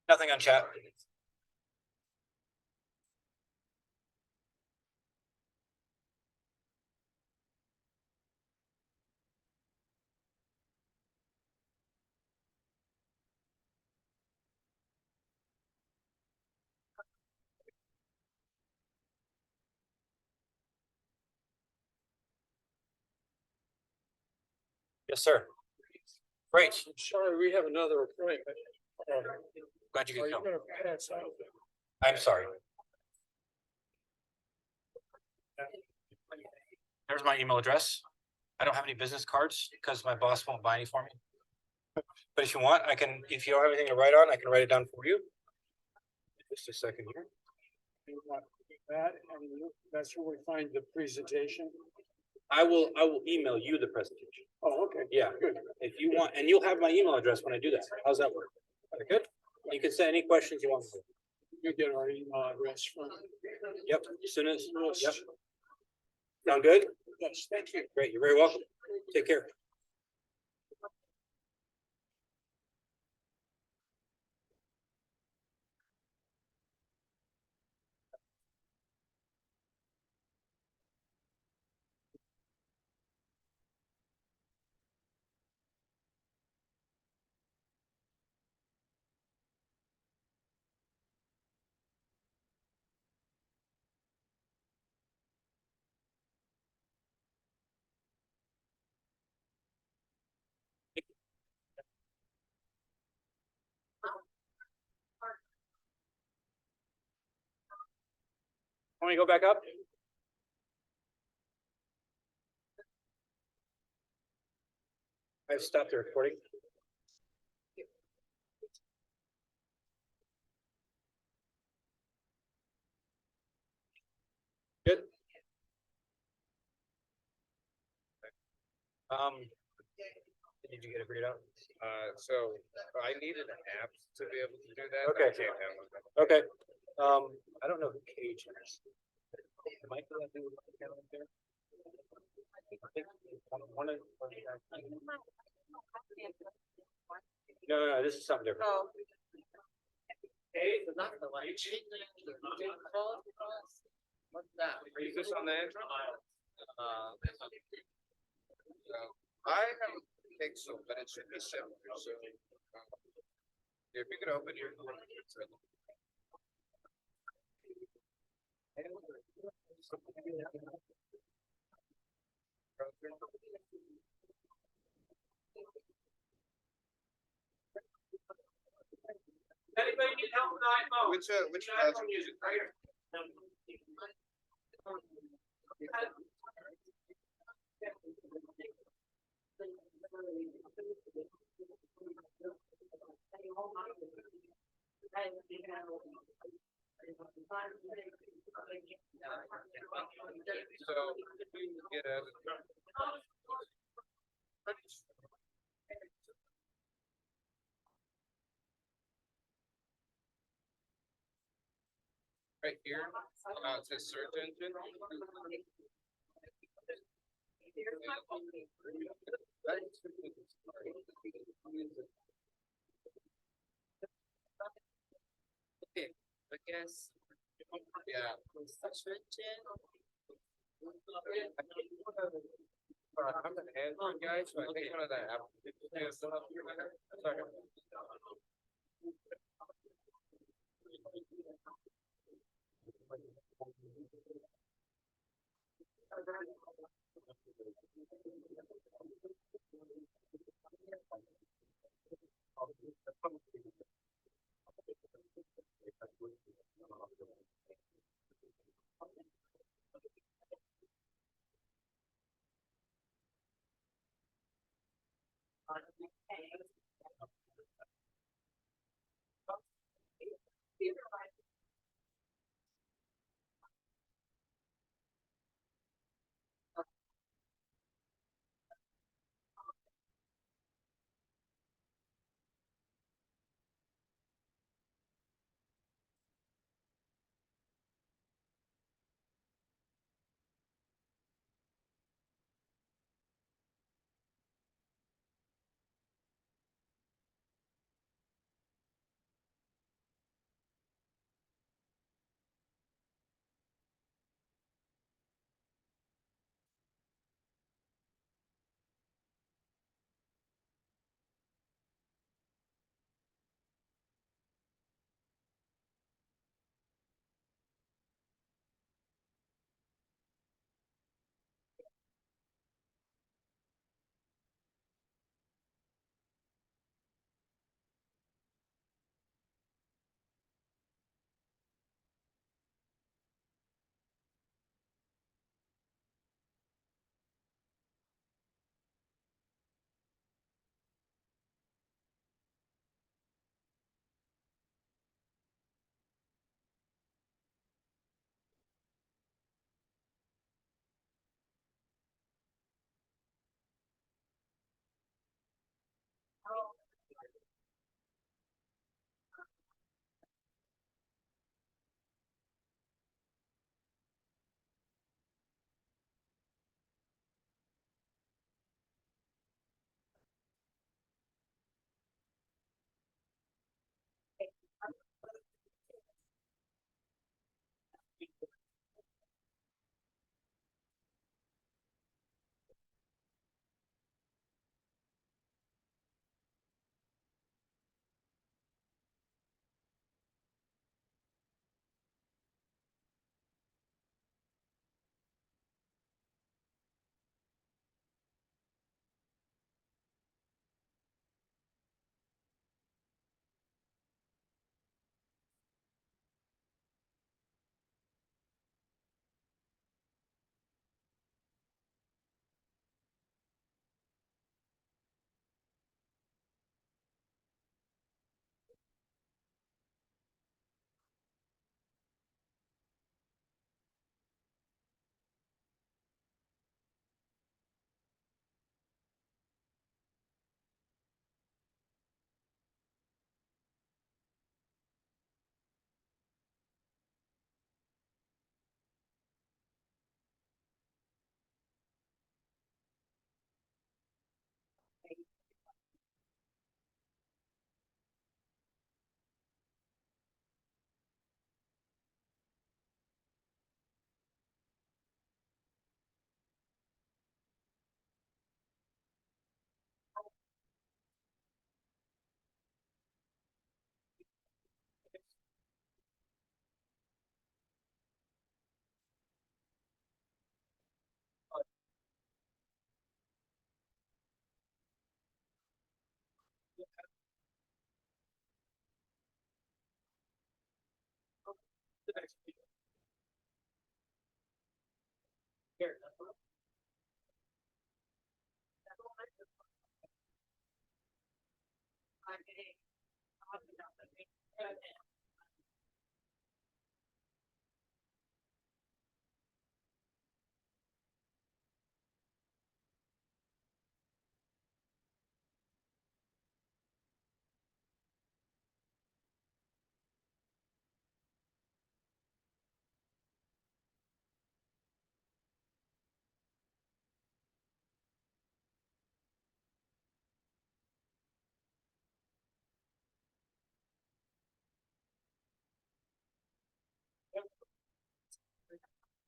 Nothing on chat. Yes, sir. Great. Sorry, we have another appointment. Glad you Are could you come. gonna pass out? I'm sorry. There's my email address. I don't have any business cards because my boss won't buy any for me. But if you want, I can, if you don't have anything to write on, I can write it down for you. Just a second here. That, and that's where we find the presentation. I will email you the presentation. Oh, okay. Yeah, Good. if you want, and you'll have my email address when I do that. How's that work? Good? You can send any questions you want. You get our email address from. Yep, as soon as, yep. Sound good? Yes, thank you. Great, you're very welcome. Take care. Want me to go back up? I've stopped the recording. Good. Did you get it figured out? So I needed an app to be able to do that. Okay. I can't have it. Okay. I don't know who Cage is. Might be that dude with the camera there. I think one of. No, this is something different. Hey, not the light. What's that? Is this on the Android? I don't think so, but it should be similar, so. If you could open your. Anybody need help with iPhone? Which browser? music right here. So we can get a. Right here, it says search engine. Okay, I guess. Yeah. I'm an Android guy, so I think one of the apps.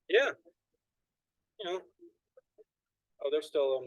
Yeah. You know, oh, they're still,